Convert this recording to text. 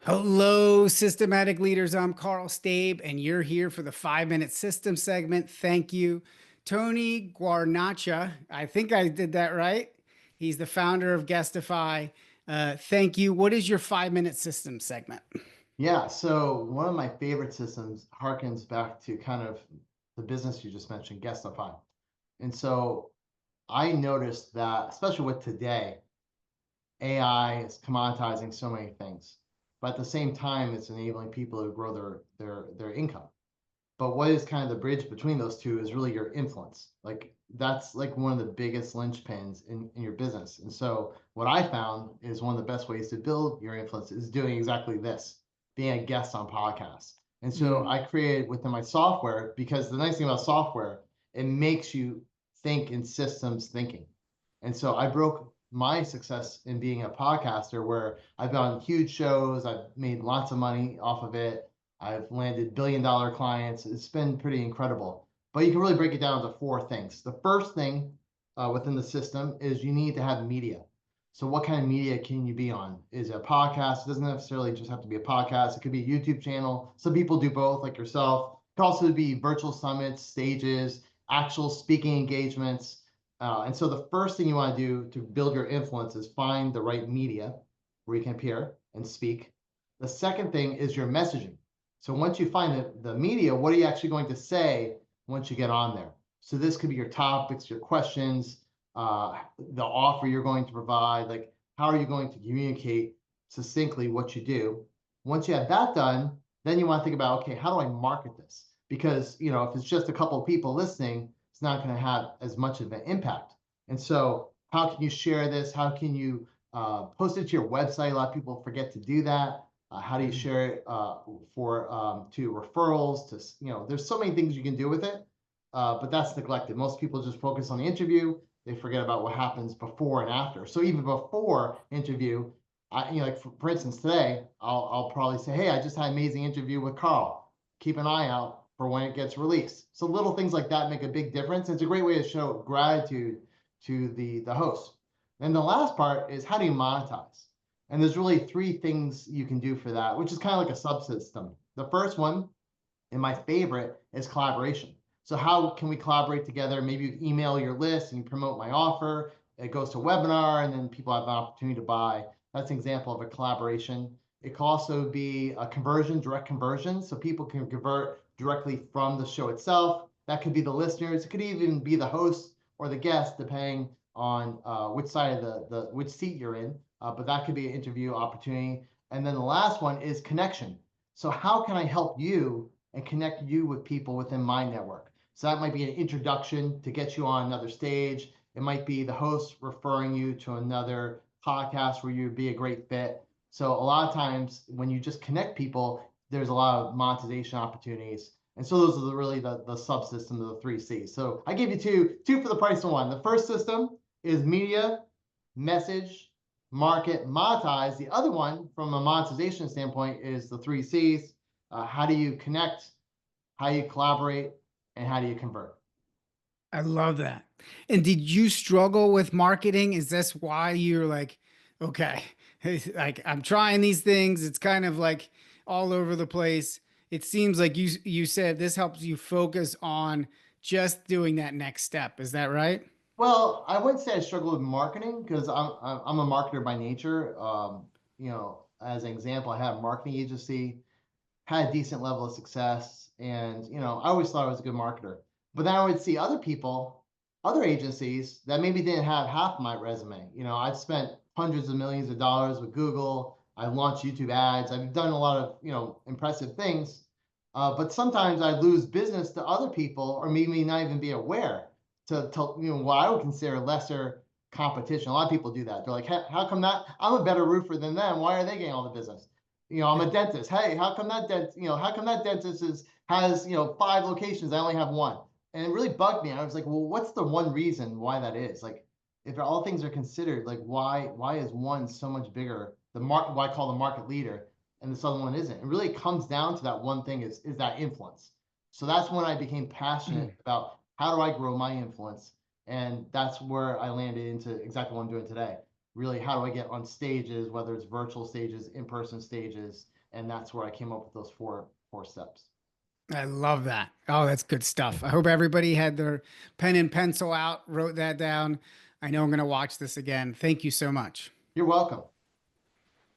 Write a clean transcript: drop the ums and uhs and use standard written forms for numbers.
Hello, systematic leaders. I'm Carl Stabe, and you're here for the 5 Minute System segment. Thank you. Tony Guarnaccia, I think I did that right. He's the founder of Guestify. Thank you. What is your 5 Minute System segment? Yeah, so one of my favorite systems harkens back to kind of the business you just mentioned, Guestify. And so I noticed that, especially with today, AI is commoditizing so many things, but at the same time, it's enabling people to grow their income. But what is kind of the bridge between those two is really your influence. Like that's like one of the biggest linchpins in your business. And so what I found is one of the best ways to build your influence is doing exactly this, being a guest on podcasts. And so Mm. I created within my software, because the nice thing about software, it makes you think in systems thinking. And so I broke my success in being a podcaster where I've been on huge shows, I've made lots of money off of it. I've landed $1 billion clients. It's been pretty incredible. But you can really break it down to four things. The first thing within the system is you need to have media. So, what kind of media can you be on? Is it a podcast? It doesn't necessarily just have to be a podcast. It could be a YouTube channel. Some people do both, like yourself. It could also be virtual summits, stages, actual speaking engagements. And so, the first thing you want to do to build your influence is find the right media where you can appear and speak. The second thing is your messaging. So once you find the media, what are you actually going to say once you get on there? So this could be your topics, your questions, the offer you're going to provide. Like, how are you going to communicate succinctly what you do? Once you have that done, then you want to think about, okay, how do I market this? Because, if it's just a couple of people listening, it's not going to have as much of an impact. And so how can you share this? How can you post it to your website? A lot of people forget to do that. How do you Mm. share it for to referrals? There's so many things you can do with it, but that's neglected. Most people just focus on the interview. They forget about what happens before and after. So even before interview, like for instance, today I'll probably say, hey, I just had an amazing interview with Carl. Keep an eye out for when it gets released. So little things like that make a big difference. It's a great way to show gratitude to the host. And the last part is, how do you monetize? And there's really three things you can do for that, which is kind of like a subsystem. The first one, and my favorite, is collaboration. So how can we collaborate together? Maybe you email your list and you promote my offer. It goes to a webinar and then people have an opportunity to buy. That's an example of a collaboration. It could also be a conversion, direct conversion. So people can convert directly from the show itself. That could be the listeners. It could even be the host or the guest, depending on which side of the which seat you're in. But that could be an interview opportunity. And then the last one is connection. So how can I help you and connect you with people within my network? So that might be an introduction to get you on another stage. It might be the host referring you to another podcast where you'd be a great fit. So a lot of times when you just connect people, there's a lot of monetization opportunities. And so those are really the subsystem of the three C's. So I gave you two for the price of one. The first system is media, message, market, monetize. The other one, from a monetization standpoint, is the three C's. How do you connect? How do you collaborate? And how do you convert? I love that. And did you struggle with marketing? Is this why you're like, okay, like I'm trying these things. It's kind of like all over the place. It seems like you said this helps you focus on just doing that next step. Is that right? Well, I wouldn't say I struggle with marketing because I'm a marketer by nature. As an example, I had a marketing agency, had a decent level of success, and I always thought I was a good marketer. But then I would see other people, other agencies that maybe didn't have half my resume. I've spent hundreds of millions of dollars with Google. I've launched YouTube ads. I've done a lot of impressive things. But sometimes I lose business to other people, or maybe not even be aware to what I would consider lesser competition. A lot of people do that. They're like, hey, how come that? I'm a better roofer than them. Why are they getting all the business? I'm a dentist. Hey, how come that dentist has 5 locations? I only have one. And it really bugged me. I was like, well, what's the one reason why that is? Like, if all things are considered, like why is one so much bigger? Why I call the market leader, and this other one isn't. It really comes down to that one thing is that influence. So that's when I became passionate about how do I grow my influence, and that's where I landed into exactly what I'm doing today. really how do I get on stages, whether it's virtual stages, in-person stages, and that's where I came up with those four steps. I love that. Oh, that's good stuff. I hope everybody had their pen and pencil out, wrote that down. I know I'm going to watch this again. Thank you so much. You're welcome.